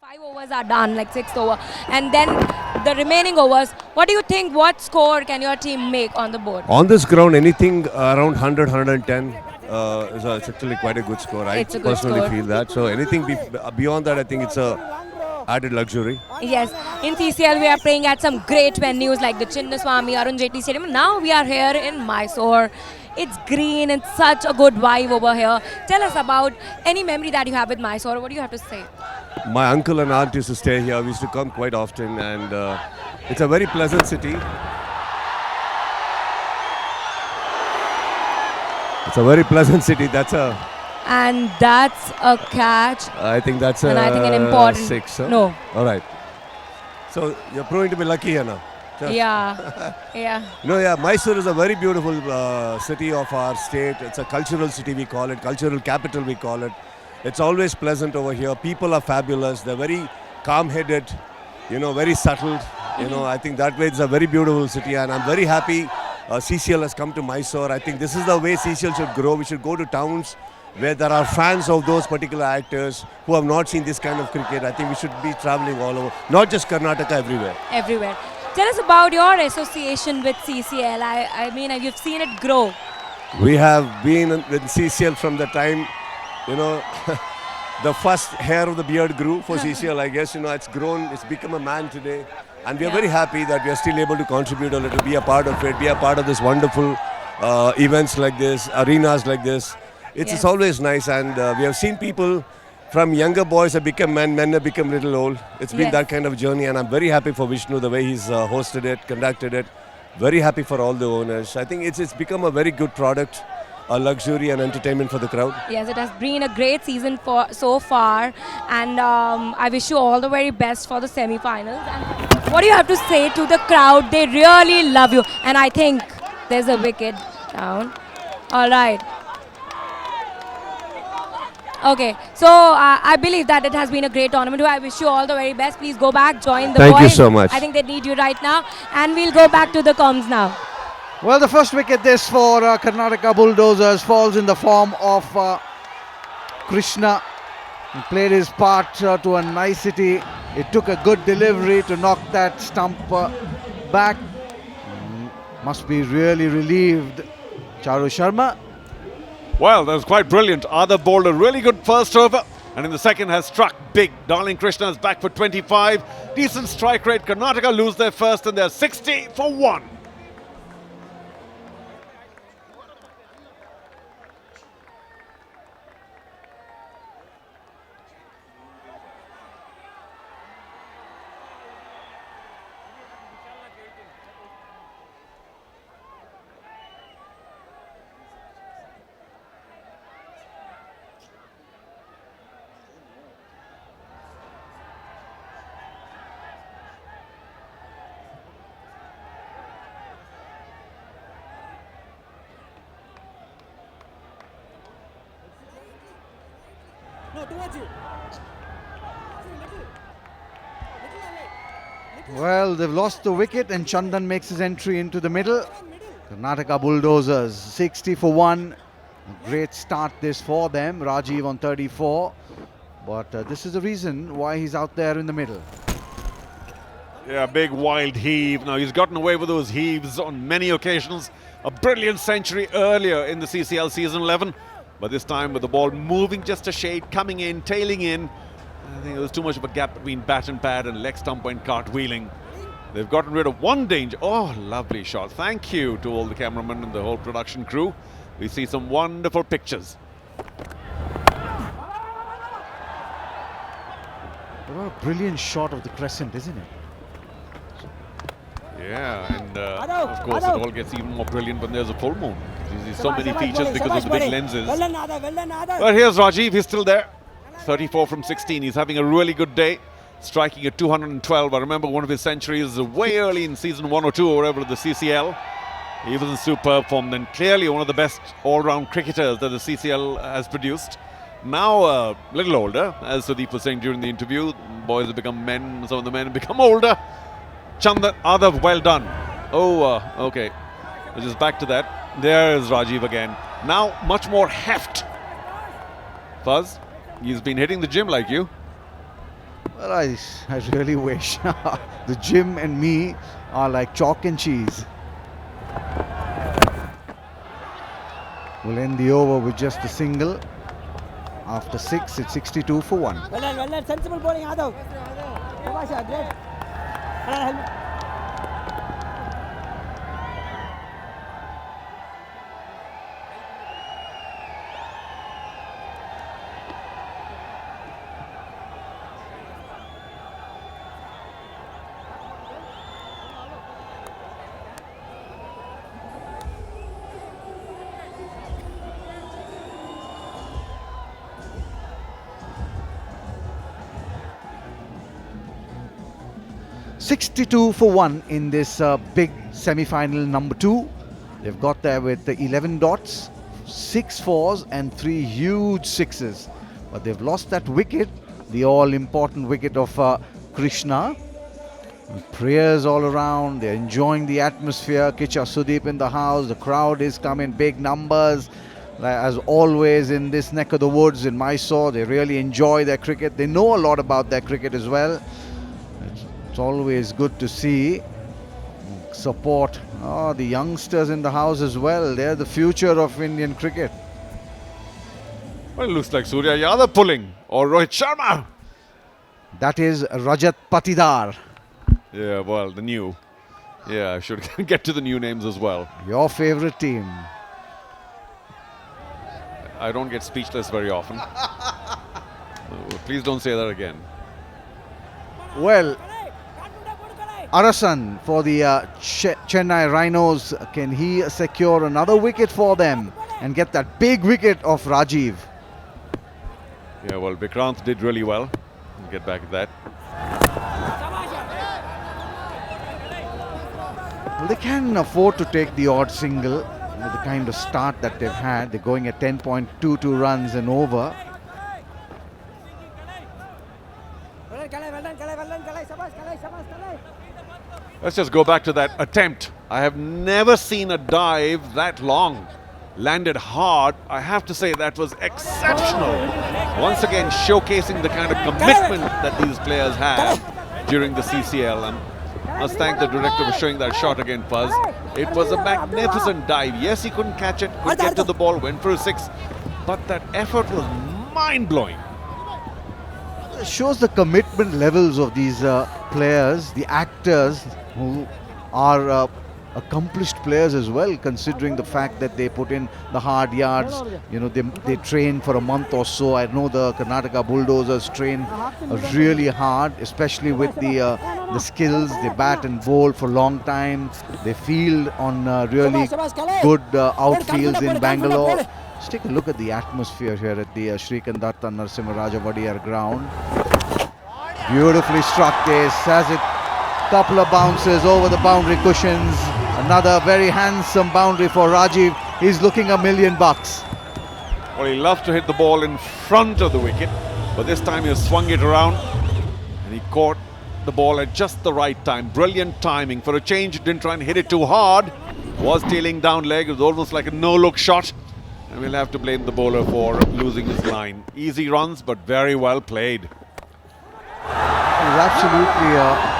5 overs are done, like 6th over, and then the remaining overs. What do you think? What score can your team make on the board? On this ground, anything around 100, 110 it's actually quite a good score. I It's a good personally score. feel that. So anything beyond that, I think it's a added luxury. Yes, in CCL we are playing at some great venues like the Chinnaswamy Arun Jaitley Stadium. Now we are here in Mysore. It's green. It's such a good vibe over here. Tell us about any memory that you have with Mysore. What do you have to say? My uncle and aunt used to stay here. We used to come quite often, and it's a very pleasant city. It's a very pleasant city. And that's a catch. I think that's And I think an important 6. Huh? No. All right. So you're proving to be lucky here now. Yeah. Yeah. No, yeah. Mysore is a very beautiful city of our state. It's a cultural city, we call it. Cultural capital, we call it. It's always pleasant over here. People are fabulous. They're very calm-headed. Very subtle. I think that way it's a very beautiful city, and I'm very happy CCL has come to Mysore. I think this is the way CCL should grow. We should go to towns where there are fans of those particular actors who have not seen this kind of cricket. I think we should be traveling all over, not just Karnataka, everywhere. Everywhere. Tell us about your association with CCL. I mean, you've seen it grow. We have been with CCL from the time, the first hair of the beard grew for CCL, I guess. It's grown, it's become a man today. And we are very happy that we are still able to contribute a little, be a part of it, be a part of this wonderful events like this, arenas like this. It's always nice, and we have seen people from younger boys have become men have become little old. It's been that kind of journey, and I'm very happy for Vishnu, the way he's hosted it, conducted it. Very happy for all the owners. I think it's become a very good product, a luxury and entertainment for the crowd. Yes, it has been a great season so far, and I wish you all the very best for the semi-finals. And what do you have to say to the crowd? They really love you, and I think there's a wicket down. All right. Okay, so I believe that it has been a great tournament. I wish you all the very best. Please go back, join the boys. Thank you so much. I think they need you right now, and we'll go back to the comms now. Well, the first wicket this for Karnataka Bulldozers falls in the form of Krishna. He played his part to a nicety. It took a good delivery to knock that stump back. Must be really relieved. Charu Sharma. Well, that was quite brilliant. Other bowled a really good first over, and in the second has struck big. Darling Krishna is back for 25. Decent strike rate. Karnataka lose their first, and they're 60 for 1. Well, they've lost the wicket, and Chandan makes his entry into the middle. Karnataka Bulldozers 60 for 1. A great start this for them. Rajiv on 34. But this is the reason why he's out there in the middle. Yeah, big wild heave. Now, he's gotten away with those heaves on many occasions. A brilliant century earlier in the CCL season 11. But this time with the ball moving just a shade, coming in, tailing in. I think there was too much of a gap between bat and pad, and leg stump went cartwheeling. They've gotten rid of one danger. Oh, lovely shot. Thank you to all the cameramen and the whole production crew. We see some wonderful pictures. What a brilliant shot of the crescent, isn't it? Yeah, and of course it all gets even more brilliant when there's a full moon. You see so many features because of the big lenses. But here's Rajiv, he's still there. 34 from 16. He's having a really good day, striking at 212. I remember one of his centuries way early in season 1 or 2 or whatever of the CCL. He was in superb form, then clearly one of the best all-round cricketers that the CCL has produced. Now a little older, as Sudeep was saying during the interview. Boys have become men, some of the men have become older. Chandan, Adav, well done. Oh, okay. We're just back to that. There's Rajiv again. Now much more heft. Fuzz, he's been hitting the gym like you. Well, I really wish. The gym and me are like chalk and cheese. We'll end the over with just a single. After 6, it's 62 for 1. Well done, sensible bowling, Adav. Shabasha, great. Helmet. 62 for 1 in this big semi-final number 2. They've got there with the 11 dots, 6 fours and 3 huge sixes. But they've lost that wicket, the all-important wicket of Krishna. And prayers all around, they're enjoying the atmosphere. Kichcha, Sudeep in the house, the crowd is coming, big numbers. As always in this neck of the woods in Mysore, they really enjoy their cricket. They know a lot about their cricket as well. It's always good to see support. Oh, the youngsters in the house as well. They're the future of Indian cricket. Well, it looks like Surya Yadav pulling or Rohit Sharma. That is Rajat Patidar. Yeah, well, the new. Yeah, I should get to the new names as well. Your favorite team. I don't get speechless very often. Please don't say that again. Well, Arasan for the Chennai Rhinos. Can he secure another wicket for them and get that big wicket of Rajiv? Yeah, well, Vikrant did really well. We'll get back at that. Well, they can afford to take the odd single with the kind of start that they've had. They're going at 10.22 runs and over. Let's just go back to that attempt. I have never seen a dive that long. Landed hard. I have to say that was exceptional. Once again showcasing the kind of commitment that these players have during the CCL. And I must thank the director for showing that shot again, Fuzz. It was a magnificent dive. Yes, he couldn't catch it, couldn't get to the ball, went for a 6. But that effort was mind-blowing. It shows the commitment levels of these players, the actors who are accomplished players as well, considering the fact that they put in the hard yards. You know, they train for a month or so. I know the Karnataka Bulldozers train really hard, especially with the skills. They bat and bowl for a long time. They field on really good outfields in Bangalore. Let's take a look at the atmosphere here at the Srikandatta Narasimha Vadiyar ground. Beautifully struck this, has it. Couple of bounces over the boundary cushions. Another very handsome boundary for Rajiv. He's looking $1 million. Well, he loves to hit the ball in front of the wicket, but this time he swung it around and he caught the ball at just the right time. Brilliant timing. For a change, didn't try and hit it too hard. Was tailing down leg. It was almost like a no-look shot. And we'll have to blame the bowler for losing his line. Easy runs, but very well played. He's absolutely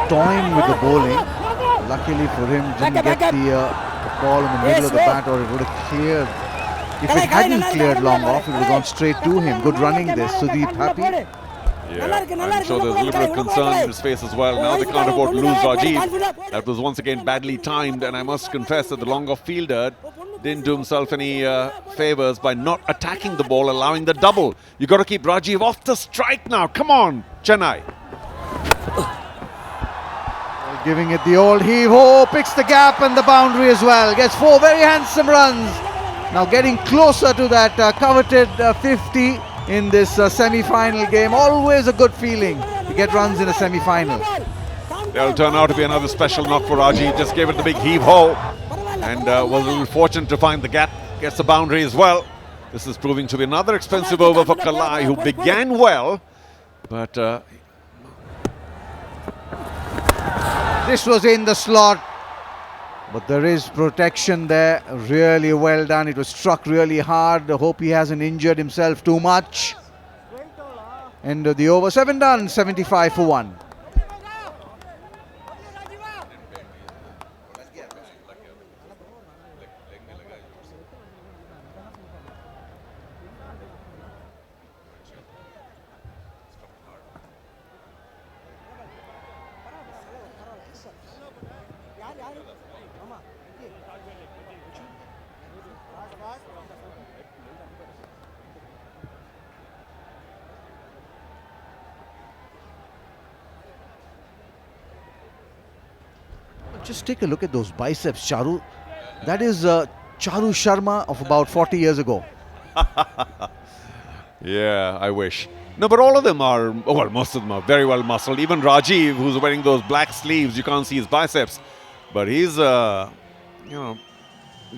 toying with the bowling. Luckily for him, didn't get the ball in the middle of the bat, or it would have cleared. If it hadn't cleared long off, it would have gone straight to him. Good running this. Sudeep happy. Yeah, I'm sure there's a little bit of concern in his face as well. Now they can't afford to lose Rajiv. That was once again badly timed, and I must confess that the long-off fielder didn't do himself any favours by not attacking the ball, allowing the double. You got to keep Rajiv off the strike now. Come on, Chennai. Giving it the old heave-ho, picks the gap and the boundary as well. Gets 4 very handsome runs. Now getting closer to that coveted 50 in this semi-final game. Always a good feeling to get runs in a semi-final. That'll turn out to be another special knock for Rajiv. Just gave it the big heave-ho and was a little fortunate to find the gap. Gets the boundary as well. This is proving to be another expensive over for Kalai, who began well, but this was in the slot, but there is protection there. Really well done. It was struck really hard. I hope he hasn't injured himself too much. End of the over. 7 done, 75 for 1. Just take a look at those biceps, Charu. That is Charu Sharma of about 40 years ago. Yeah, I wish. No, but all of them are, well, most of them are very well muscled. Even Rajiv, who's wearing those black sleeves, you can't see his biceps. But he's, he's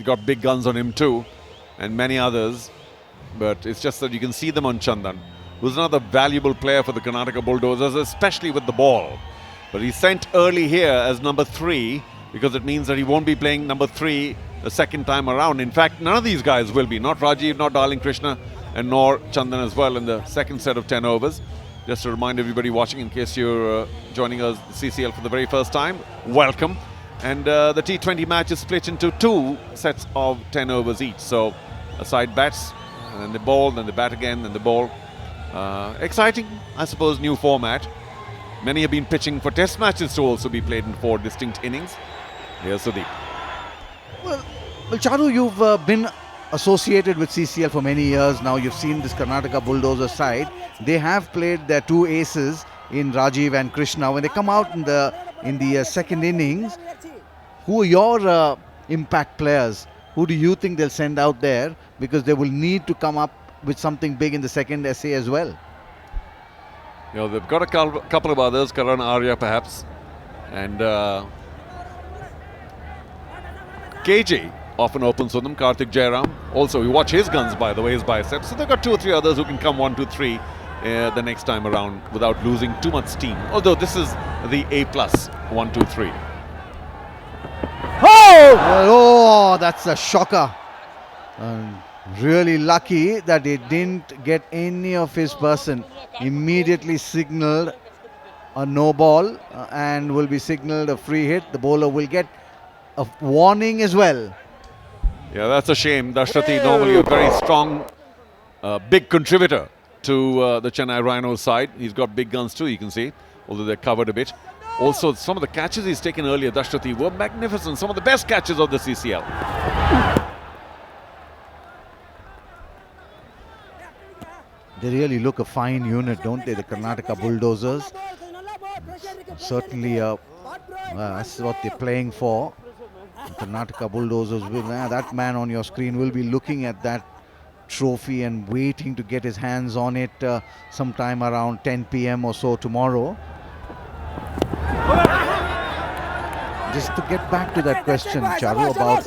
got big guns on him too, and many others. But it's just that you can see them on Chandan, who's another valuable player for the Karnataka Bulldozers, especially with the ball. But he's sent early here as number 3 because it means that he won't be playing number 3 the second time around. In fact, none of these guys will be. Not Rajiv, not Darling Krishna, and nor Chandan as well in the second set of 10 overs. Just to remind everybody watching, in case you're joining us, CCL for the very first time, welcome. And the T20 match is split into 2 sets of 10 overs each. So a side bats, and then the ball, then the bat again, then the ball. Exciting, I suppose, new format. Many have been pitching for test matches to also be played in 4 distinct innings. Here's Sudeep. Well, Charu, you've been associated with CCL for many years now. You've seen this Karnataka Bulldozer side. They have played their 2 aces in Rajiv and Krishna. When they come out in the second innings, who are your impact players? Who do you think they'll send out there? Because they will need to come up with something big in the second essay as well. You know, they've got a couple of others, Karan Arya perhaps, and KJ often opens for them, Karthik Jairam. Also, you watch his guns, by the way, his biceps. So they've got 2 or 3 others who can come 1, 2, 3 the next time around without losing too much steam. Although this is the A+, 1, 2, 3. Oh, that's a shocker. Really lucky that they didn't get any of his person. Immediately signaled a no ball and will be signaled a free hit. The bowler will get a warning as well. Yeah, that's a shame. Dashrathi, normally a very strong, big contributor to the Chennai Rhinos side. He's got big guns too, you can see, although they're covered a bit. Also, some of the catches he's taken earlier, Dashrathi, were magnificent. Some of the best catches of the CCL. They really look a fine unit, don't they, the Karnataka Bulldozers? Certainly, that's what they're playing for. The Karnataka Bulldozers will, that man on your screen will be looking at that trophy and waiting to get his hands on it sometime around 10 p.m. or so tomorrow. Just to get back to that question, Charu, about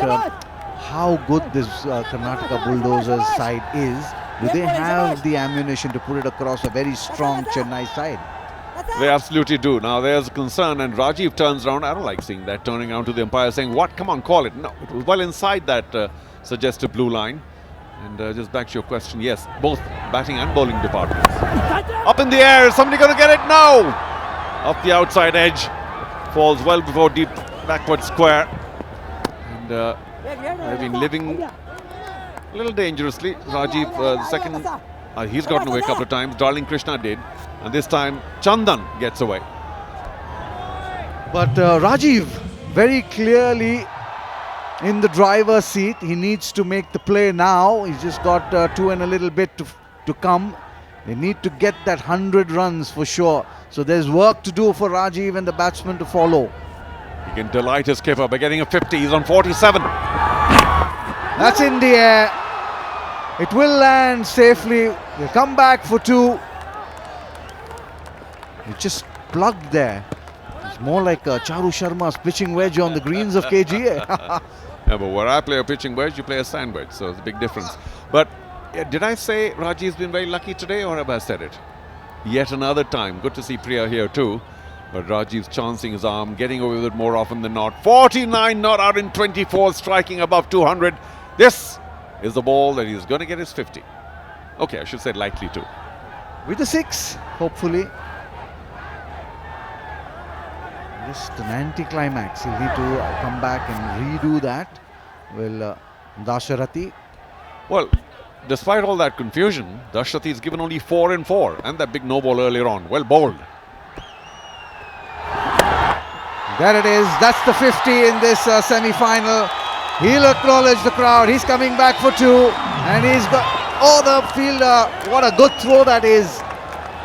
how good this Karnataka Bulldozers side is. Do they have the ammunition to put it across a very strong Chennai side? They absolutely do. Now there's a concern, and Rajiv turns around. I don't like seeing that, turning around to the umpire saying, "What? Come on, call it." No, it was well inside that suggested blue line. And just back to your question, yes, both batting and bowling departments. Up in the air, is somebody going to get it? No! Off the outside edge. Falls well before deep backward square. And they've been living a little dangerously. Rajiv, second, he's gotten away a couple of times. Darling Krishna did. And this time, Chandan gets away. But Rajiv, very clearly in the driver's seat. He needs to make the play now. He's just got 2 and a little bit to come. They need to get that 100 runs for sure. So there's work to do for Rajiv and the batsman to follow. He can delight his skipper by getting a 50. He's on 47. That's in the air. It will land safely. He'll come back for 2. It's just plugged there. It's more like Charu Sharma's pitching wedge on the greens of KGA. Yeah, but where I play a pitching wedge, you play a sand wedge. So it's a big difference. But did I say Rajiv's been very lucky today, or have I said it? Yet another time. Good to see Priya here too. But Rajiv's chancing his arm, getting away with it more often than not. 49 not out in 24, striking above 200. This is the ball that he's going to get his 50. Okay, I should say likely to. with the 6, hopefully. Just an anti-climax. He'll need to come back and redo that. Will Dasharati. Well, despite all that confusion, Dasharati is given only 4 and 4 and that big no ball earlier on. Well bowled. There it is. That's the 50 in this semi-final. He'll acknowledge the crowd. He's coming back for 2. And he's got... Oh, the fielder. What a good throw that is.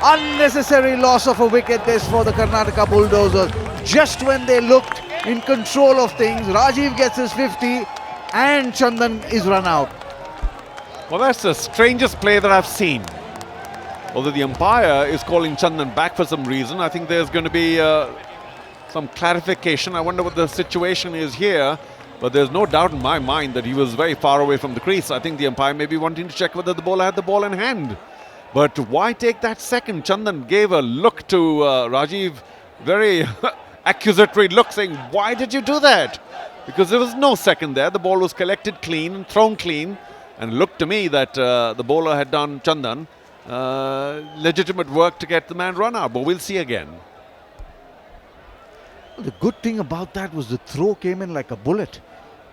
Unnecessary loss of a wicket this for the Karnataka Bulldozers. Just when they looked in control of things, Rajiv gets his 50 and Chandan is run out. Well, that's the strangest play that I've seen. Although the umpire is calling Chandan back for some reason, I think there's going to be some clarification. I wonder what the situation is here. But there's no doubt in my mind that he was very far away from the crease. I think the umpire may be wanting to check whether the bowler had the ball in hand. But why take that second? Chandan gave a look to Rajiv, very accusatory look, saying, why did you do that? Because there was no second there. The ball was collected clean and thrown clean. And looked to me that the bowler had done, Chandan, legitimate work to get the man run out. But we'll see again. The good thing about that was the throw came in like a bullet.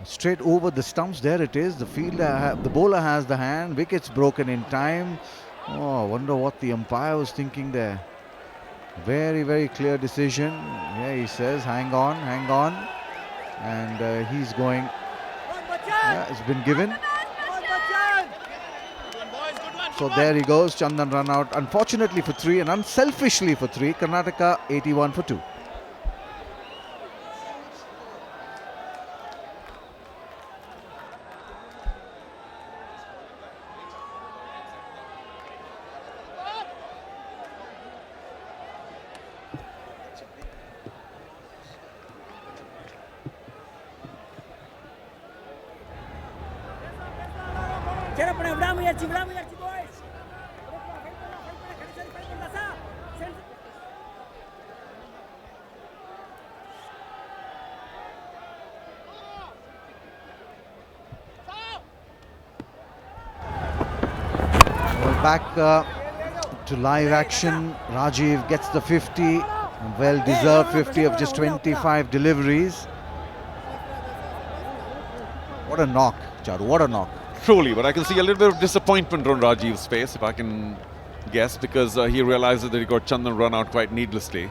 Straight over the stumps. There it is. The fielder, the bowler has the hand. Wickets broken in time. Oh, I wonder what the umpire was thinking there. Very, very clear decision. Yeah, he says, hang on, hang on. And he's going. Yeah, it's been given. So there he goes. Chandan run out. Unfortunately for 3 and unselfishly for 3. Karnataka 81 for 2. Back to live action. Rajiv gets the 50, well deserved 50 of just 25 deliveries. What a knock, Charu, what a knock. Truly, but I can see a little bit of disappointment on Rajiv's face, if I can guess, because he realizes that he got Chandan run out quite needlessly,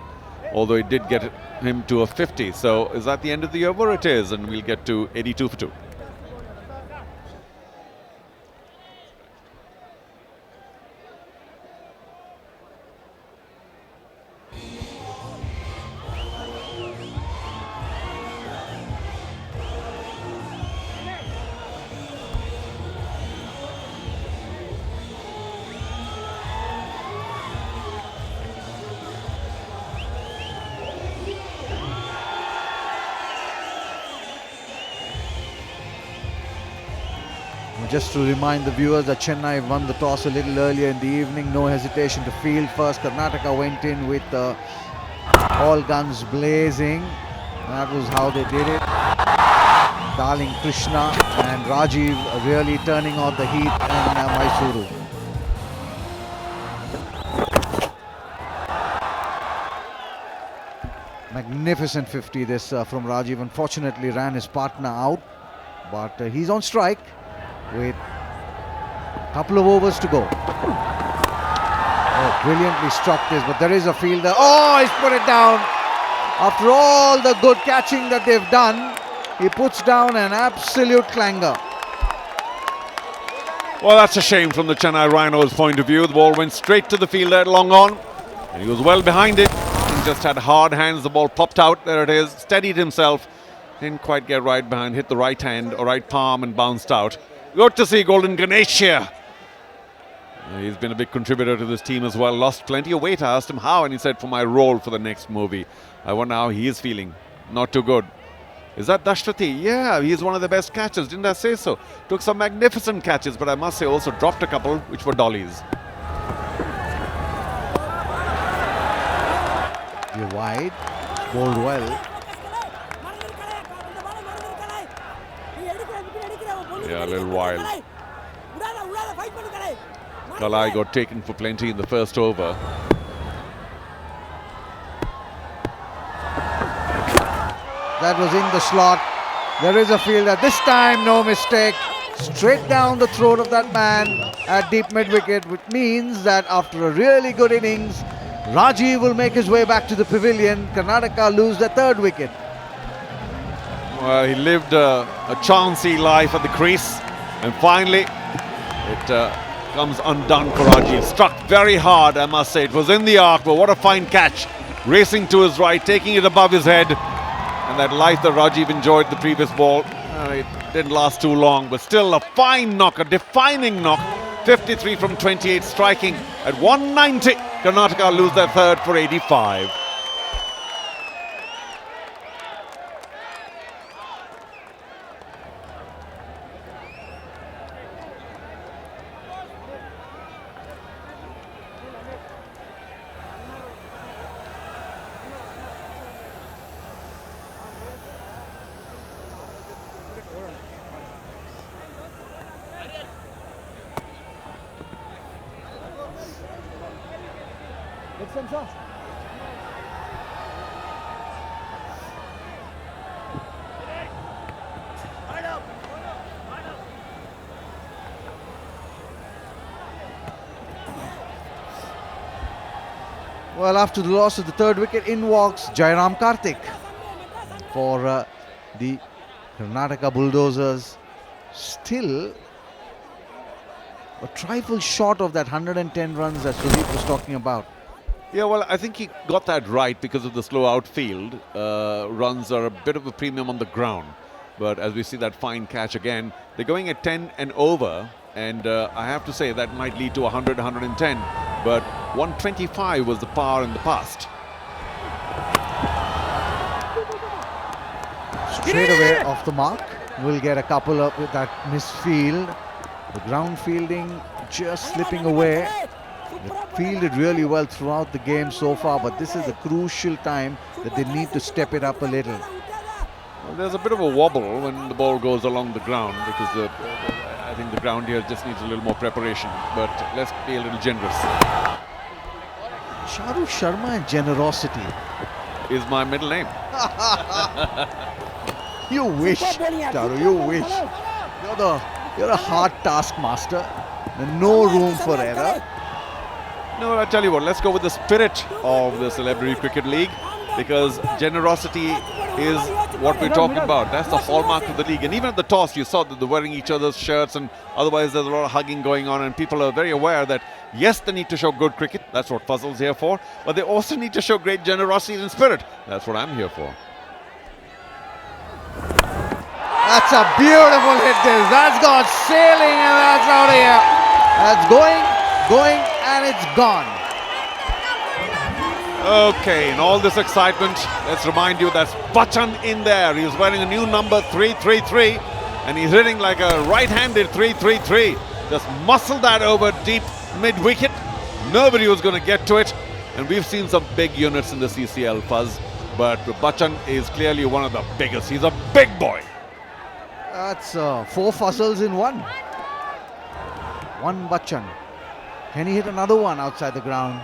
although it did get him to a 50. So is that the end of the over? It is, and we'll get to 82 for 2. Just to remind the viewers that Chennai won the toss a little earlier in the evening. No hesitation to field first. Karnataka went in with all guns blazing. That was how they did it. Darling Krishna and Rajiv really turning on the heat in Mysuru. Magnificent 50 this from Rajiv. Unfortunately ran his partner out, but he's on strike with a couple of overs to go. Oh, brilliantly struck this, but there is a fielder. Oh, he's put it down. After all the good catching that they've done, he puts down an absolute clanger. Well, that's a shame from the Chennai Rhinos' point of view. The ball went straight to the fielder at long on, and he was well behind it. He just had hard hands. The ball popped out. There it is. Steadied himself. Didn't quite get right behind. Hit the right hand or right palm and bounced out. Good to see Golden Ganesh here. He's been a big contributor to this team as well. Lost plenty of weight. I asked him how, and he said, for my role for the next movie. I wonder how he is feeling. Not too good. Is that Dashrati? Yeah, he's one of the best catchers. Didn't I say so? Took some magnificent catches, but I must say also dropped a couple, which were dollies. You're wide. Bowled well. Yeah, a little wild. Kalai got taken for plenty in the first over. That was in the slot. There is a fielder. This time, no mistake. Straight down the throat of that man at deep mid-wicket, which means that after a really good innings, Rajiv will make his way back to the pavilion. Karnataka lose their third wicket. Well, he lived a chancy life at the crease, and finally it comes undone for Rajiv. Struck very hard, I must say. It was in the arc, but what a fine catch. Racing to his right, taking it above his head. And that life that Rajiv enjoyed the previous ball, it didn't last too long, but still a fine knock, a defining knock. 53 from 28, striking at 190. Karnataka lose their third for 85. Well, after the loss of the third wicket, in walks Jairam Karthik for the Karnataka Bulldozers. Still a trifle short of that 110 runs that Sudeep was talking about. Yeah, well, I think he got that right because of the slow outfield. Runs are a bit of a premium on the ground. But as we see that fine catch again, they're going at 10 and over. And I have to say that might lead to 100, 110. But 125 was the par in the past. Straight away off the mark. We'll get a couple up with that misfield. The ground fielding just slipping away. They fielded really well throughout the game so far, but this is a crucial time that they need to step it up a little. Well, there's a bit of a wobble when the ball goes along the ground because I think the ground here just needs a little more preparation, but let's be a little generous. Charu Sharma and generosity is my middle name. You wish, Charu, you wish. You're a hard taskmaster. There's no room for error. No, I'll tell you what, let's go with the spirit of the Celebrity Cricket League, because generosity is what we're talking about. That's the hallmark of the league. And even at the toss, you saw that they're wearing each other's shirts, and otherwise there's a lot of hugging going on, and people are very aware that, yes, they need to show good cricket. That's what Fuzzle's here for. But they also need to show great generosity and spirit. That's what I'm here for. That's a beautiful hit. That's gone sailing, and that's out of here. That's going, and it's gone. Okay, in all this excitement, let's remind you that's Bachchan in there. He's wearing a new number 333, and he's hitting like a right-handed 333. Just muscle that over deep mid-wicket. Nobody was going to get to it, and we've seen some big units in the CCL, Fuzz, but Bachchan is clearly one of the biggest. He's a big boy. That's 4 Fuzzles in one. One Bachchan. Can he hit another one outside the ground?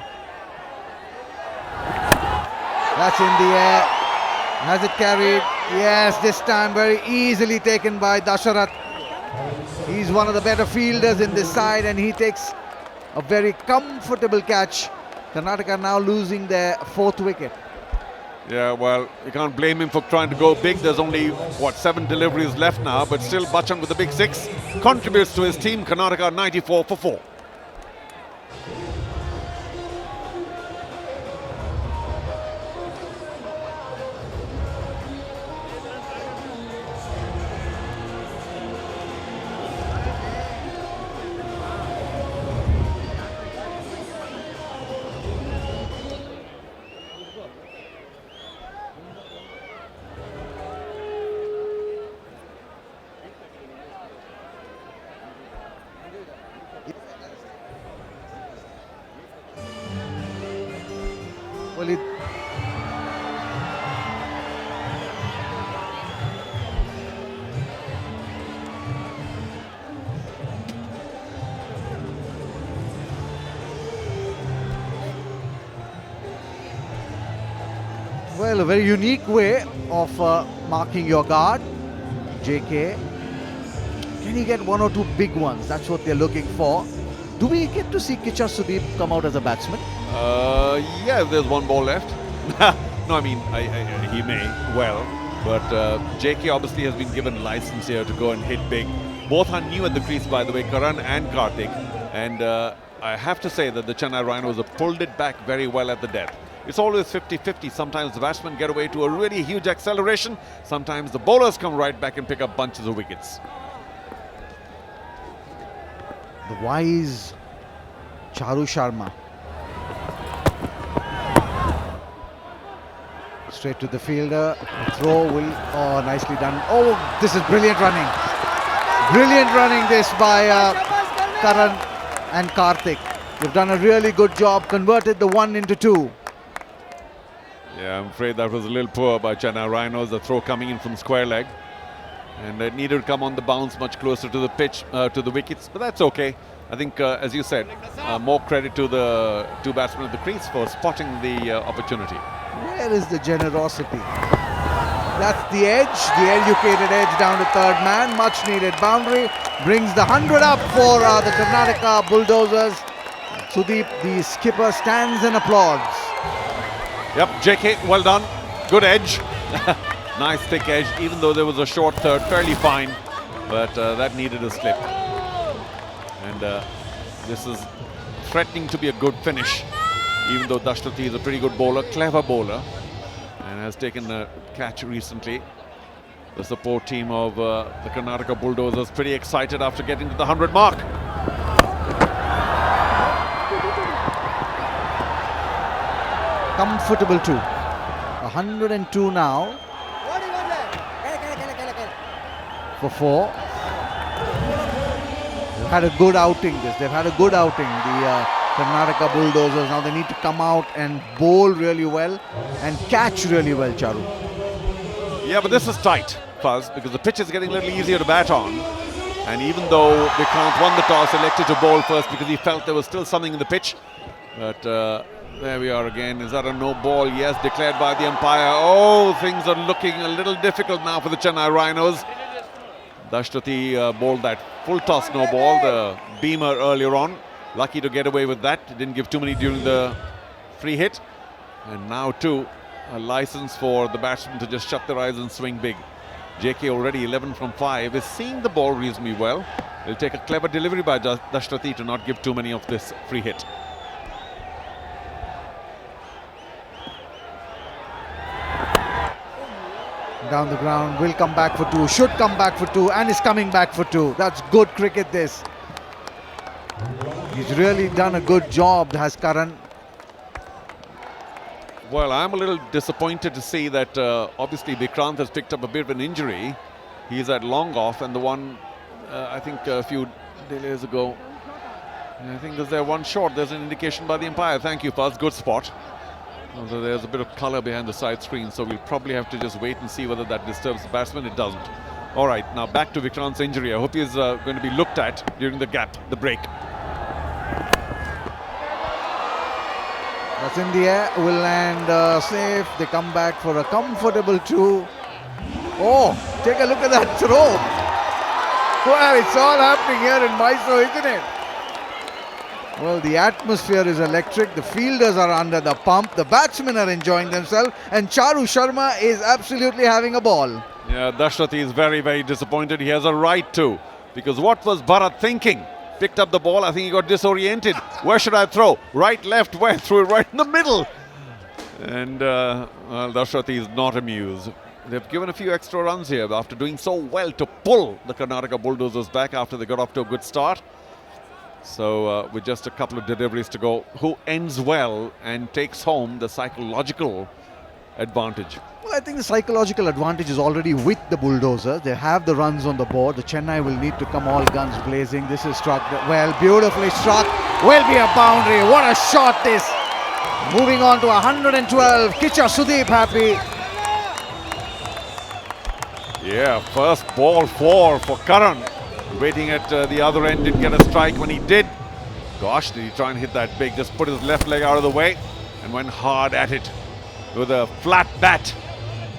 That's in the air. Has it carried? Yes, this time very easily taken by Dasharath. He's one of the better fielders in this side, and he takes a very comfortable catch. Karnataka now losing their 4th wicket. Yeah, well, you can't blame him for trying to go big. There's only, 7 deliveries left now, but still Bachchan with the big 6 contributes to his team. Karnataka 94 for 4. Well, it Well, a very unique way of marking your guard. JK. Can he get one or two big ones? That's what they're looking for. Do we get to see Kichcha Sudeep come out as a batsman? Yeah, if there's one ball left. No, I mean, he may well. But JK obviously has been given license here to go and hit big. Both are new at the crease, by the way, Karan and Karthik. And I have to say that the Chennai Rhinos have pulled it back very well at the death. It's always 50-50. Sometimes the batsmen get away to a really huge acceleration. Sometimes the bowlers come right back and pick up bunches of wickets. The wise Charu Sharma. Straight to the fielder. The throw will... Oh, nicely done. Oh, this is brilliant running. Brilliant running this by Karan and Karthik. They've done a really good job. Converted the 1 into 2. Yeah, I'm afraid that was a little poor by Chennai Rhinos. The throw coming in from square leg. And it needed to come on the bounce much closer to the pitch, to the wickets. But that's okay. I think, as you said, more credit to the two batsmen at the crease for spotting the opportunity. Where is the generosity? That's the edge, the educated edge down to third man. Much needed boundary. Brings the 100 up for the Karnataka Bulldozers. Sudeep, the skipper, stands and applauds. Yep, JK, well done. Good edge. Nice thick edge, even though there was a short third, fairly fine. But that needed a slip. And this is threatening to be a good finish. Even though Dashtati is a pretty good bowler, clever bowler, and has taken a catch recently. The support team of the Karnataka Bulldozers pretty excited after getting to the 100 mark. Comfortable too. 102 now for 4. They've had a good outing. They've had a good outing. The Karnataka Bulldozers. Now they need to come out and bowl really well and catch really well, Charu. Yeah, but this is tight, Fuzz, because the pitch is getting a little easier to bat on. And even though Vikrant won the toss, elected to bowl first because he felt there was still something in the pitch. But there we are again. Is that a no ball? Yes, declared by the umpire. Oh, things are looking a little difficult now for the Chennai Rhinos. Dashtati bowled that full toss no ball, the beamer earlier on. Lucky to get away with that. Didn't give too many during the free hit. And now too, a license for the batsman to just shut their eyes and swing big. JK already 11 from 5 is seeing the ball reasonably well. It'll take a clever delivery by Dashtati to not give too many of this free hit. Down the ground, will come back for 2, should come back for 2, and is coming back for 2. That's good cricket, this. He's really done a good job, has Karan. Well, I'm a little disappointed to see that obviously Vikrant has picked up a bit of an injury. He's at long off, and the one, I think a few days ago, I think there's one short. There's an indication by the umpire. Thank you, Fuzz. Good spot. Although there's a bit of colour behind the side screen, so we'll probably have to just wait and see whether that disturbs the batsman. It doesn't. All right, now back to Vikrant's injury. I hope he's going to be looked at during the gap, the break. That's in the air, will land safe. They come back for a comfortable 2. Oh, take a look at that throw. Well, it's all happening here in Mysore, isn't it? Well, the atmosphere is electric. The fielders are under the pump. The batsmen are enjoying themselves. And Charu Sharma is absolutely having a ball. Yeah, Dashtati is very, very disappointed. He has a right to. Because what was Bharat thinking? Picked up the ball. I think he got disoriented. Where should I throw? Right, left, where? Threw it right in the middle. And, well, Dashtati is not amused. They've given a few extra runs here after doing so well to pull the Karnataka Bulldozers back after they got off to a good start. So with just a couple of deliveries to go, who ends well and takes home the psychological advantage? Well, I think the psychological advantage is already with the Bulldozers. They have the runs on the board. The Chennai will need to come all guns blazing. This is struck well, beautifully struck. Will be a boundary. What a shot this. Moving on to 112. Kichcha Sudeep happy. Yeah, first ball 4 for Karan. Waiting at the other end, didn't get a strike. When he did, gosh, did he try and hit that big? Just put his left leg out of the way and went hard at it. with a flat bat.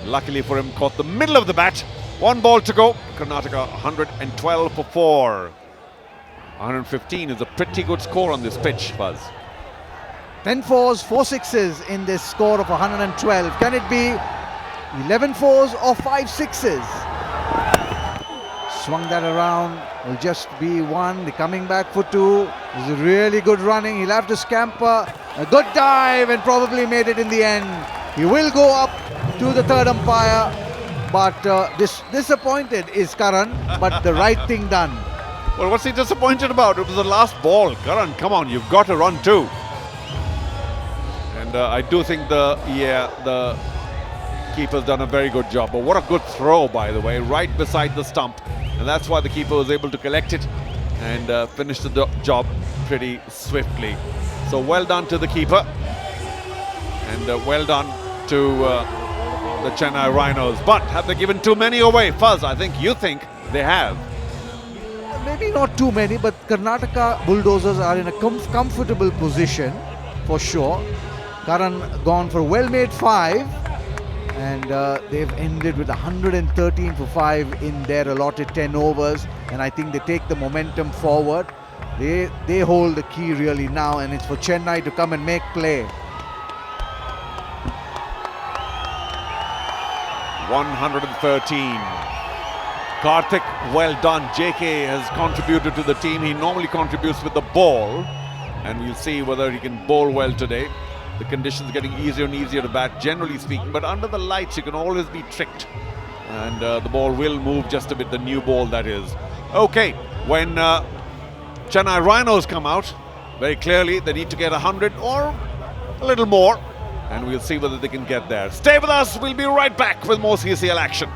Luckily for him, caught the middle of the bat. 1 ball to go. Karnataka 112 for 4. 115 is a pretty good score on this pitch, Buzz. 10 fours, 4 sixes in this score of 112. Can it be 11 fours or 5 sixes? Swung that around. Will just be 1. The coming back for 2. This is really good running. He'll have to scamper. A good dive and probably made it in the end. He will go up to the third umpire. But disappointed is Karan. But the right thing done. Well, what's he disappointed about? It was the last ball. Karan, come on, you've got to run too. And I do think the keeper's done a very good job. But what a good throw, by the way, right beside the stump. And that's why the keeper was able to collect it and finish the job pretty swiftly. So well done to the keeper. And well done to the Chennai Rhinos. But have they given too many away? Fuzz, you think they have. Maybe not too many, but Karnataka Bulldozers are in a comfortable position for sure. Karan gone for well-made 5, and they've ended with 113 for 5 in their allotted 10 overs, and I think they take the momentum forward. They hold the key really now, and it's for Chennai to come and make play. 113. Karthik, well done. JK has contributed to the team. He normally contributes with the ball, and we'll see whether he can bowl well today. The conditions getting easier and easier to bat, generally speaking, but under the lights you can always be tricked, and the ball will move just a bit, the new ball that is. Okay, when Chennai Rhinos come out, very clearly they need to get 100 or a little more, and we'll see whether they can get there. Stay with us, we'll be right back with more CCL action.